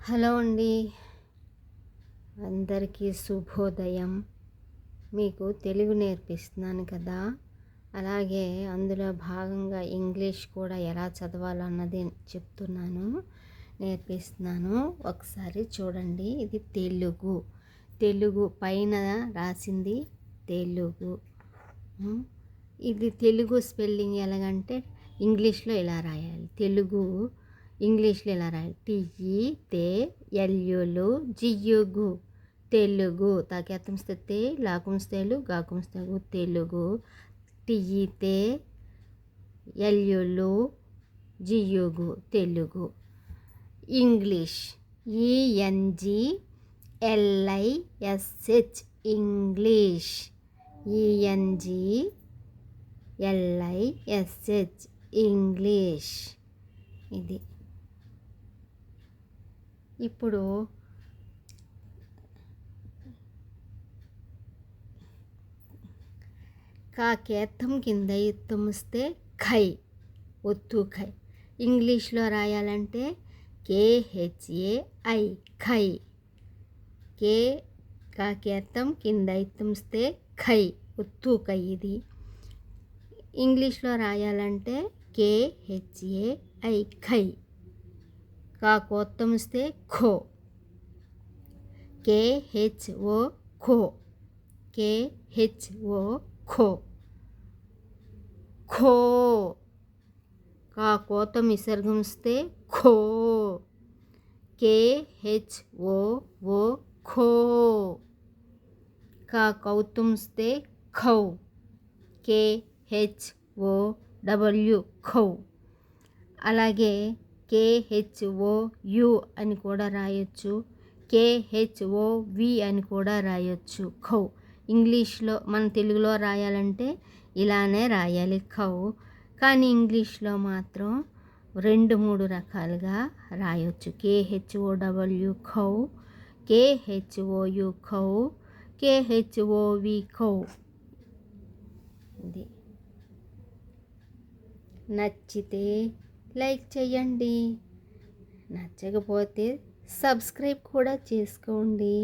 Hello అండి, అందరికీ శుభోదయం. మీకు తెలుగు నేర్పిస్తున్నాను కదా, అలాగే అందులో భాగంగా ఇంగ్లీష్ కూడా ఎలా చదవాలో అన్నది నేర్పిస్తున్నాను. ఒకసారి చూడండి. ఇది తెలుగు పైన రాసింది తెలుగు. ఇది తెలుగు స్పెల్లింగ్ ఎలాగంటే ఇంగ్లీష్లో ఇలా రాయాలి. తెలుగు ఇంగ్లీష్లో ఇలా రాయాలి. TETLUలు జియుగు తెలుగు. తాకేత్తంస్తే తే, లాకుంస్తేలు, గాకుంస్తేగు తెలుగు. TETLUలు జియుగు Telugu. English ENGLISH English. ENGLISH English. ఇది ఇప్పుడు కాకేత్తం కింద ఎత్తుమిస్తే ఖై, ఒత్తు ఖై. ఇంగ్లీష్లో రాయాలంటే KHAI ఖై. కాకేత్తం కింద ఎత్తుమిస్తే ఖై, ఒత్తు ఖై. ఇది ఇంగ్లీష్లో రాయాలంటే KHAI ఖై. కాకోత్తమిస్తే kho, KHO kho. KHO kho. Kho. కాకోత్తం విసర్గమిస్తే kho. KHOO kho. కాకౌత్తంస్తే ఖౌ. KHOW ఖౌ. అలాగే KHOU అని కూడా రాయొచ్చు, KHOV అని కూడా రాయొచ్చు. ఖౌ. ఇంగ్లీష్లో మన తెలుగులో రాయాలంటే ఇలానే రాయాలి ఖౌ. కానీ ఇంగ్లీష్లో మాత్రం 2-3 రకాలుగా రాయొచ్చు. KHOW ఖౌ, KHOU ఖౌ, KHOV ఖౌ. ఇది నచ్చితే లైక్ చేయండి, నచ్చకపోతే సబ్స్క్రైబ్ కూడా చేసుకోండి.